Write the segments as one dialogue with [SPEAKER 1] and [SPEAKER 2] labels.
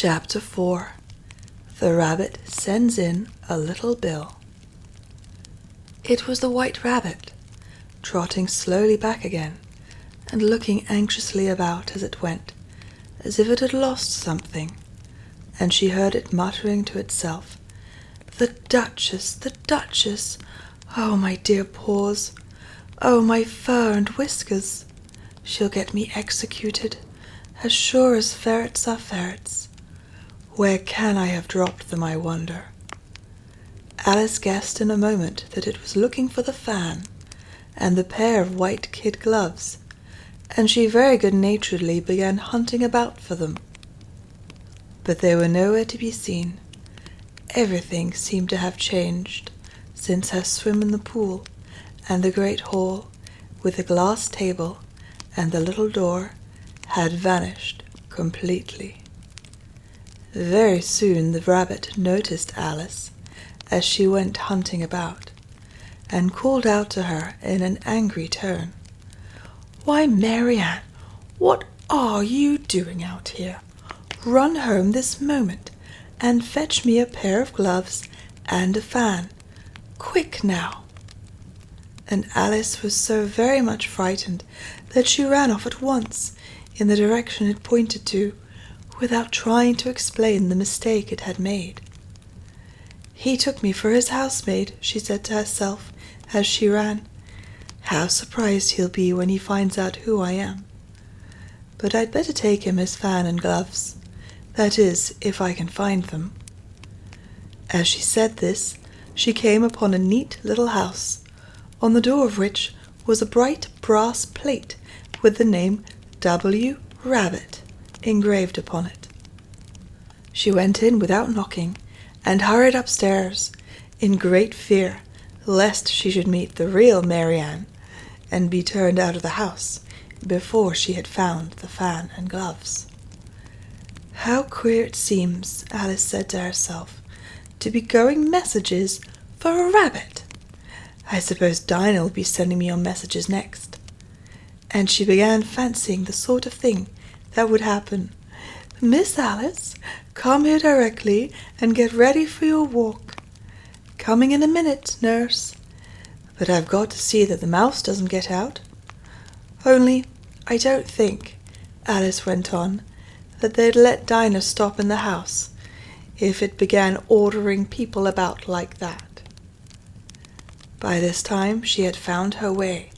[SPEAKER 1] Chapter 4. The Rabbit Sends in a Little Bill. It was the White Rabbit, trotting slowly back again, and looking anxiously about as it went, as if it had lost something, and she heard it muttering to itself, "The Duchess, the Duchess! Oh, my dear paws! Oh, my fur and whiskers! She'll get me executed, as sure as ferrets are ferrets. Where can I have dropped them, I wonder?" Alice guessed in a moment that it was looking for the fan and the pair of white kid gloves, and she very good-naturedly began hunting about for them. But they were nowhere to be seen. Everything seemed to have changed since her swim in the pool, and the great hall, with the glass table and the little door, had vanished completely. Very soon the rabbit noticed Alice as she went hunting about, and called out to her in an angry tone, "Why, Marianne, what are you doing out here? Run home this moment, and fetch me a pair of gloves and a fan. Quick now!" And Alice was so very much frightened that she ran off at once in the direction it pointed to, without trying to explain the mistake it had made. "He took me for his housemaid," she said to herself as she ran. "How surprised he'll be when he finds out who I am. But I'd better take him his fan and gloves. That is, if I can find them." As she said this, she came upon a neat little house, on the door of which was a bright brass plate with the name W. Rabbit engraved upon it. She went in without knocking, and hurried upstairs, in great fear lest she should meet the real Marianne, and be turned out of the house before she had found the fan and gloves. "How queer it seems," Alice said to herself, "to be going messages for a rabbit! I suppose Dinah will be sending me on messages next." And she began fancying the sort of thing that would happen. "Miss Alice, come here directly and get ready for your walk." "Coming in a minute, nurse. But I've got to see that the mouse doesn't get out. Only I don't think," Alice went on, "that they'd let Dinah stop in the house if it began ordering people about like that." By this time she had found her way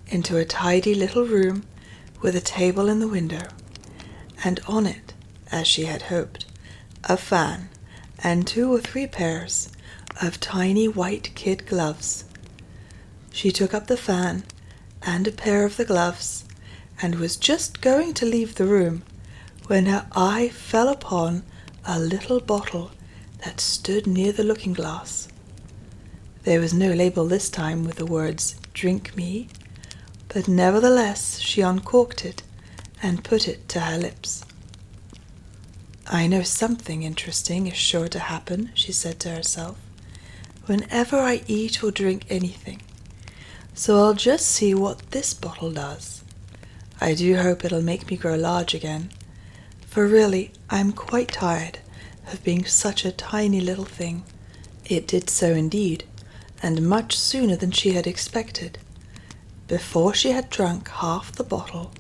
[SPEAKER 1] into a tidy little room with a table in the window, and on it, as she had hoped, a fan and 2 or 3 pairs of tiny white kid gloves. She took up the fan and a pair of the gloves, and was just going to leave the room when her eye fell upon a little bottle that stood near the looking-glass. There was no label this time with the words "Drink me," but nevertheless she uncorked it and put it to her lips. "I know something interesting is sure to happen," she said to herself, "whenever I eat or drink anything, so I'll just see what this bottle does. I do hope it'll make me grow large again, for really I'm quite tired of being such a tiny little thing." It did so indeed, and much sooner than she had expected. Before she had drunk half the bottle,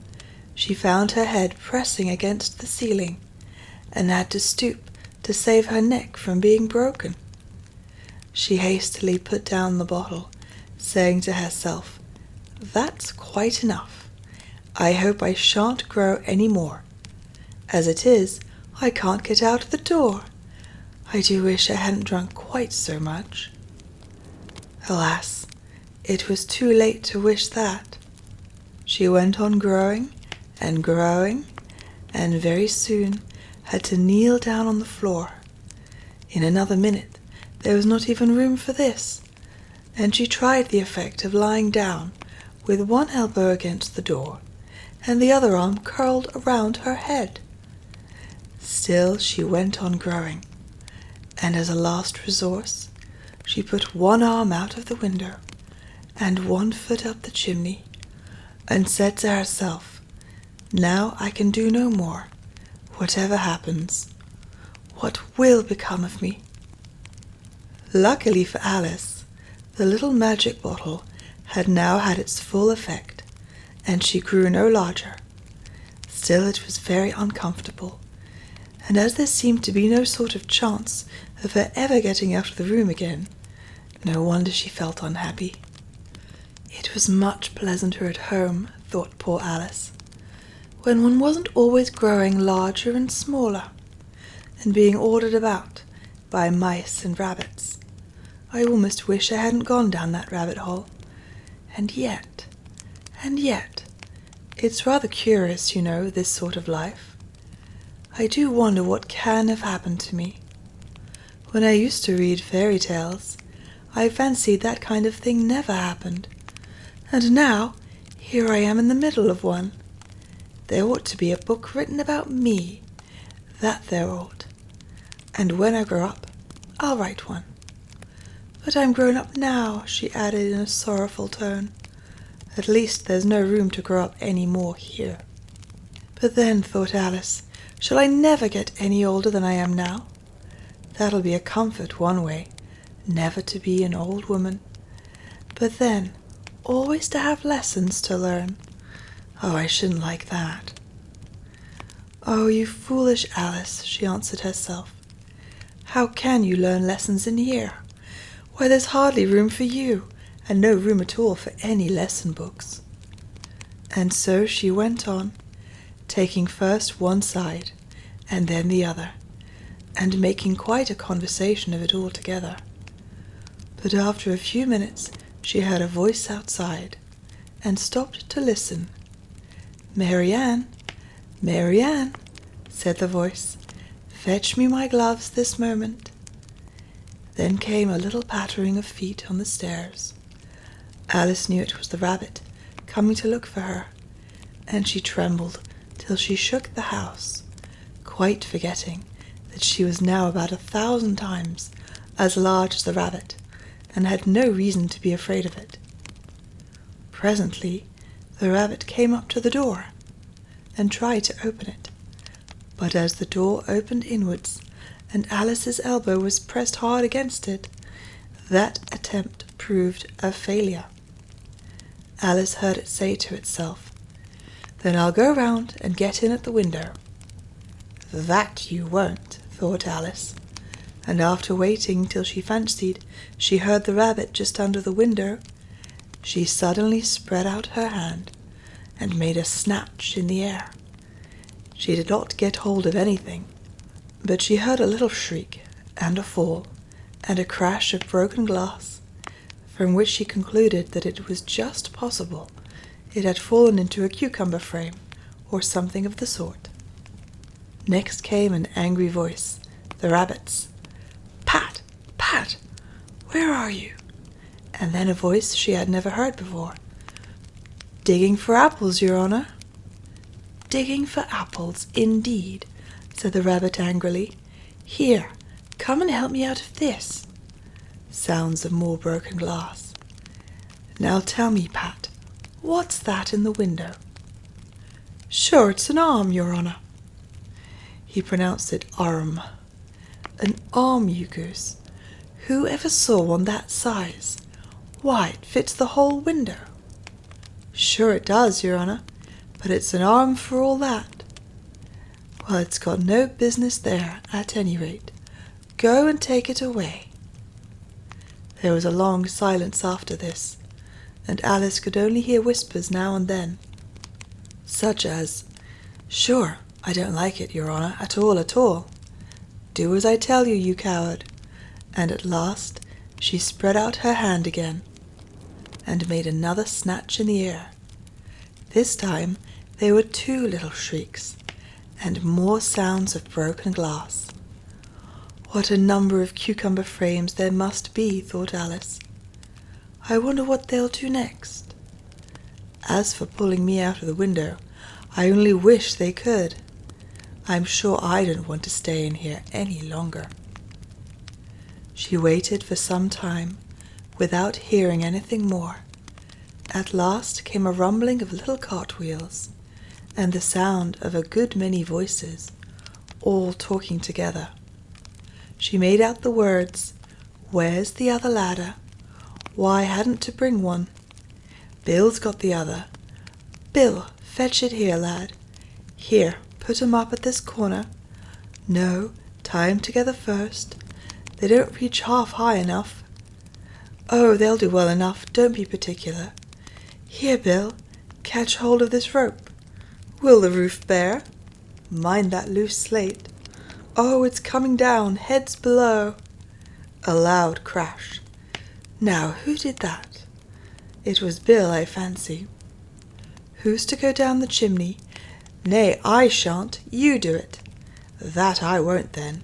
[SPEAKER 1] she found her head pressing against the ceiling, and had to stoop to save her neck from being broken. She hastily put down the bottle, saying to herself, "That's quite enough. I hope I shan't grow any more. As it is, I can't get out of the door. I do wish I hadn't drunk quite so much." Alas, it was too late to wish that. She went on growing, and very soon had to kneel down on the floor. In another minute there was not even room for this, and she tried the effect of lying down with one elbow against the door, and the other arm curled around her head. Still she went on growing, and as a last resource, she put one arm out of the window and one foot up the chimney, and said to herself, "Now I can do no more, whatever happens. What will become of me?" Luckily for Alice, the little magic bottle had now had its full effect, and she grew no larger. Still, it was very uncomfortable, and as there seemed to be no sort of chance of her ever getting out of the room again, no wonder she felt unhappy. It was much pleasanter at home, thought poor Alice, when one wasn't always growing larger and smaller, and being ordered about by mice and rabbits. I almost wish I hadn't gone down that rabbit hole. And yet, it's rather curious, you know, this sort of life. I do wonder what can have happened to me. When I used to read fairy tales, I fancied that kind of thing never happened. And now, here I am in the middle of one. There ought to be a book written about me. That there ought. And when I grow up, I'll write one. But I'm grown up now, she added in a sorrowful tone. At least there's no room to grow up any more here. But then, thought Alice, shall I never get any older than I am now? That'll be a comfort one way, never to be an old woman. But then, always to have lessons to learn. Oh, I shouldn't like that. Oh, you foolish Alice, she answered herself. How can you learn lessons in here? Why, there's hardly room for you, and no room at all for any lesson books. And so she went on, taking first one side and then the other, and making quite a conversation of it all together. But after a few minutes she heard a voice outside, and stopped to listen. "Mary Ann, Mary Ann," said the voice, "fetch me my gloves this moment." Then came a little pattering of feet on the stairs. Alice knew it was the rabbit coming to look for her, and she trembled till she shook the house, quite forgetting that she was now about 1,000 times as large as the rabbit, and had no reason to be afraid of it. Presently the rabbit came up to the door, and tried to open it, but as the door opened inwards, and Alice's elbow was pressed hard against it, that attempt proved a failure. Alice heard it say to itself, "Then I'll go round and get in at the window." "That you won't," thought Alice, and after waiting till she fancied she heard the rabbit just under the window, she suddenly spread out her hand and made a snatch in the air. She did not get hold of anything, but she heard a little shriek, and a fall, and a crash of broken glass, from which she concluded that it was just possible it had fallen into a cucumber frame, or something of the sort. Next came an angry voice, the rabbit's. "Pat! Pat! Where are you?" And then a voice she had never heard before. "Digging for apples, your honour." "Digging for apples, indeed," said the rabbit angrily. "Here, come and help me out of this." Sounds of more broken glass. "Now tell me, Pat, what's that in the window?" "Sure, it's an arm, your honour." He pronounced it arm. "An arm, you goose. Who ever saw one that size? Why, it fits the whole window." "Sure it does, your honour, but it's an arm for all that." "Well, it's got no business there, at any rate. Go and take it away." There was a long silence after this, and Alice could only hear whispers now and then, such as, "Sure, I don't like it, your honour, at all, at all." "Do as I tell you, you coward." And at last she spread out her hand again, and made another snatch in the air. This time there were 2 little shrieks, and more sounds of broken glass. What a number of cucumber frames there must be, thought Alice. I wonder what they'll do next. As for pulling me out of the window, I only wish they could. I'm sure I don't want to stay in here any longer. She waited for some time, without hearing anything more. At last came a rumbling of little cartwheels, and the sound of a good many voices, all talking together. She made out the words, "Where's the other ladder? Why hadn't to bring one? Bill's got the other. Bill, fetch it here, lad. Here, put 'em up at this corner. No, tie 'em together first. They don't reach half high enough. Oh, they'll do well enough, don't be particular. Here, Bill, catch hold of this rope. Will the roof bear? Mind that loose slate. Oh, it's coming down, heads below." A loud crash. Now, who did that? It was Bill, I fancy. "Who's to go down the chimney? Nay, I shan't, you do it." "That I won't, then."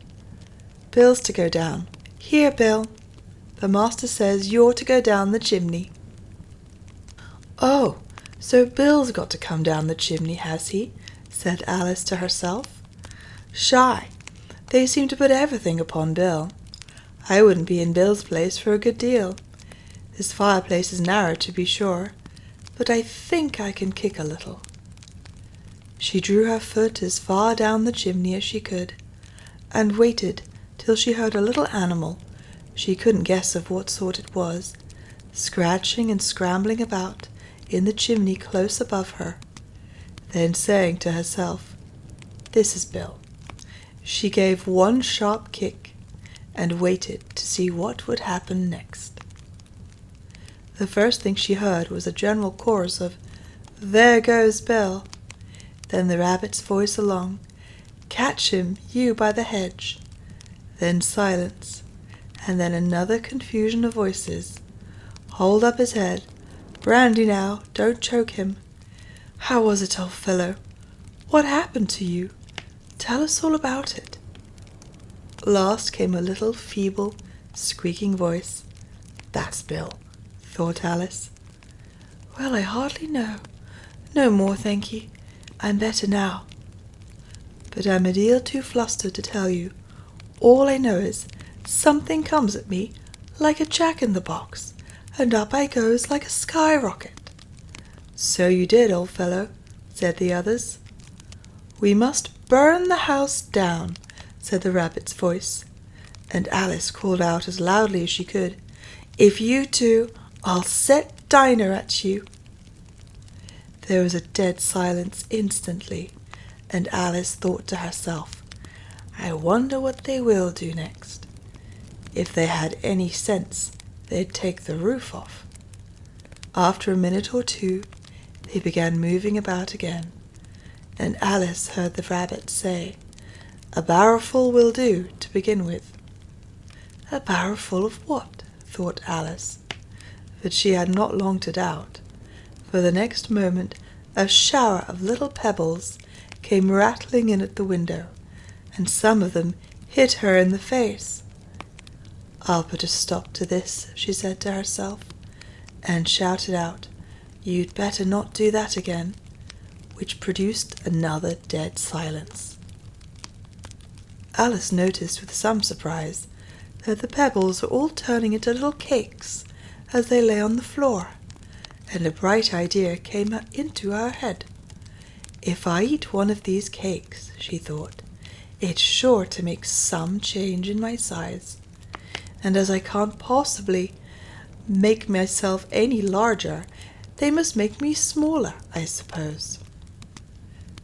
[SPEAKER 1] "Bill's to go down. Here, Bill. The master says you're to go down the chimney." "Oh, so Bill's got to come down the chimney, has he?" said Alice to herself. "Shy, they seem to put everything upon Bill. I wouldn't be in Bill's place for a good deal. This fireplace is narrow, to be sure, but I think I can kick a little." She drew her foot as far down the chimney as she could, and waited till she heard a little animal, she couldn't guess of what sort it was, scratching and scrambling about in the chimney close above her. Then saying to herself, "This is Bill," she gave one sharp kick and waited to see what would happen next. The first thing she heard was a general chorus of "There goes Bill." Then the rabbit's voice along, "Catch him, you by the hedge." Then silence, and then another confusion of voices. "Hold up his head. Brandy now, don't choke him. How was it, old fellow? What happened to you? Tell us all about it." Last came a little feeble, squeaking voice. "That's Bill," thought Alice. "Well, I hardly know. No more, thank ye. I'm better now. But I'm a deal too flustered to tell you. All I know is something comes at me like a jack-in-the-box, and up I goes like a skyrocket." "So you did, old fellow," said the others. "We must burn the house down," said the rabbit's voice, and Alice called out as loudly as she could, "If you two, I'll set Dinah at you." There was a dead silence instantly, and Alice thought to herself, "I wonder what they will do next. If they had any sense, they'd take the roof off." After a minute or two, they began moving about again, and Alice heard the rabbit say, "A barrowful will do to begin with." A barrowful of what? thought Alice, but she had not long to doubt, for the next moment a shower of little pebbles came rattling in at the window, and some of them hit her in the face. "I'll put a stop to this," she said to herself, and shouted out, "You'd better not do that again," which produced another dead silence. Alice noticed with some surprise that the pebbles were all turning into little cakes as they lay on the floor, and a bright idea came into her head. "If I eat one of these cakes," she thought, "it's sure to make some change in my size, and as I can't possibly make myself any larger, they must make me smaller, I suppose."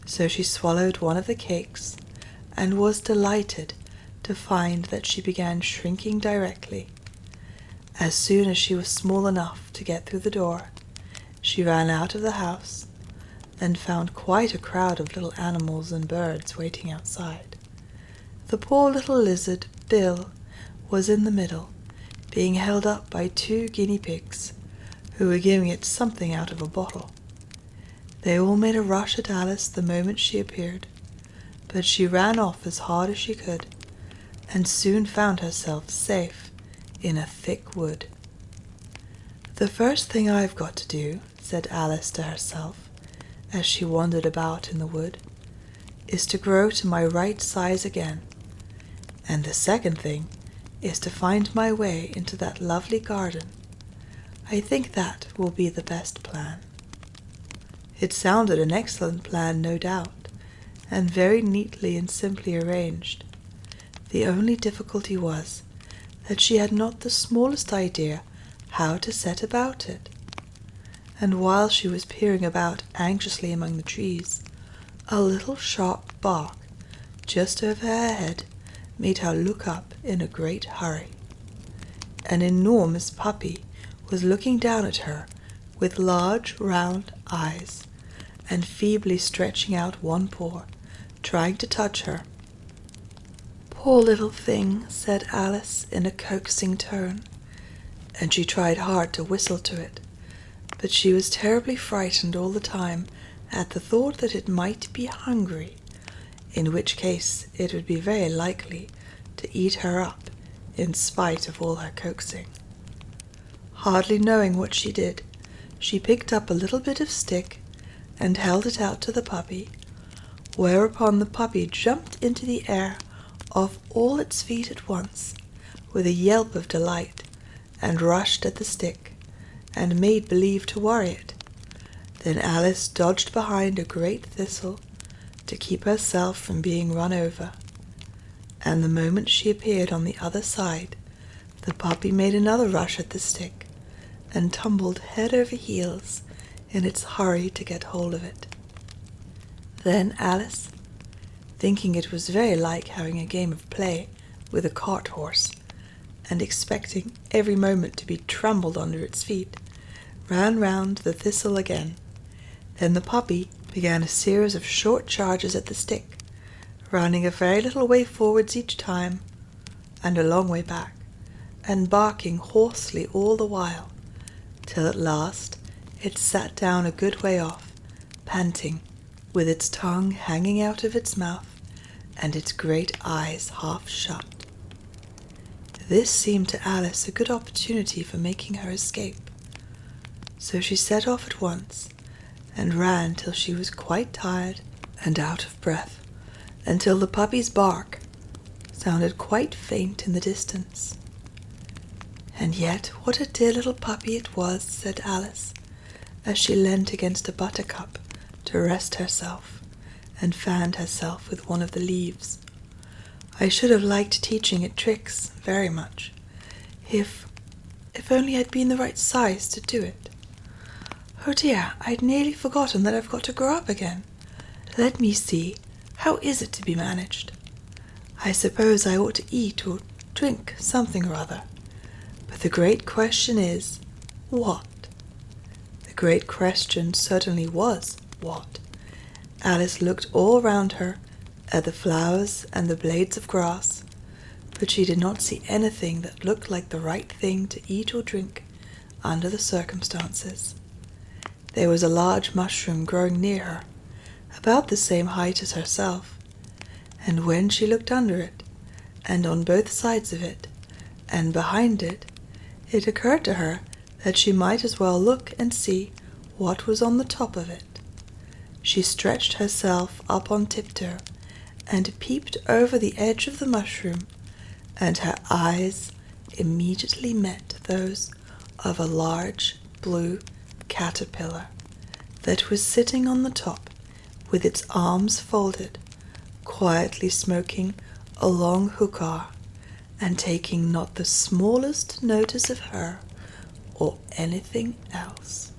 [SPEAKER 1] So she swallowed one of the cakes, and was delighted to find that she began shrinking directly. As soon as she was small enough to get through the door, she ran out of the house, and found quite a crowd of little animals and birds waiting outside. The poor little lizard, Bill, was in the middle, being held up by 2 guinea pigs, who were giving it something out of a bottle. They all made a rush at Alice the moment she appeared, but she ran off as hard as she could, and soon found herself safe in a thick wood. "The first thing I've got to do," said Alice to herself, as she wandered about in the wood, "is to grow to my right size again, and the second thing is to find my way into that lovely garden. I think that will be the best plan." It sounded an excellent plan, no doubt, and very neatly and simply arranged, The only difficulty was that she had not the smallest idea how to set about it. And while she was peering about anxiously among the trees, a little sharp bark just over her head made her look up in a great hurry. An enormous puppy was looking down at her with large round eyes and feebly stretching out one paw, trying to touch her. "Poor little thing," said Alice in a coaxing tone, and she tried hard to whistle to it, but she was terribly frightened all the time at the thought that it might be hungry, in which case it would be very likely to eat her up in spite of all her coaxing. Hardly knowing what she did, she picked up a little bit of stick and held it out to the puppy, whereupon the puppy jumped into the air off all its feet at once, with a yelp of delight, and rushed at the stick, and made believe to worry it. Then Alice dodged behind a great thistle to keep herself from being run over, and the moment she appeared on the other side, the puppy made another rush at the stick, and tumbled head over heels in its hurry to get hold of it. Then Alice, thinking it was very like having a game of play with a cart horse, and expecting every moment to be trampled under its feet, ran round the thistle again. Then the puppy began a series of short charges at the stick, running a very little way forwards each time, and a long way back, and barking hoarsely all the while, till at last it sat down a good way off, panting, with its tongue hanging out of its mouth, and its great eyes half shut. This seemed to Alice a good opportunity for making her escape, so she set off at once, and ran till she was quite tired and out of breath, until the puppy's bark sounded quite faint in the distance. "And yet what a dear little puppy it was," said Alice, as she leant against a buttercup to rest herself, and fanned herself with one of the leaves. "I should have liked teaching it tricks very much, if only I'd been the right size to do it. Oh dear, I'd nearly forgotten that I've got to grow up again. Let me see, how is it to be managed? I suppose I ought to eat or drink something or other. But the great question is, what?" The great question certainly was, what? Alice looked all round her at the flowers and the blades of grass, but she did not see anything that looked like the right thing to eat or drink under the circumstances. There was a large mushroom growing near her, about the same height as herself, and when she looked under it, and on both sides of it, and behind it, it occurred to her that she might as well look and see what was on the top of it. She stretched herself up on tiptoe, and peeped over the edge of the mushroom, and her eyes immediately met those of a large blue caterpillar that was sitting on the top with its arms folded, quietly smoking a long hookah, and taking not the smallest notice of her or anything else.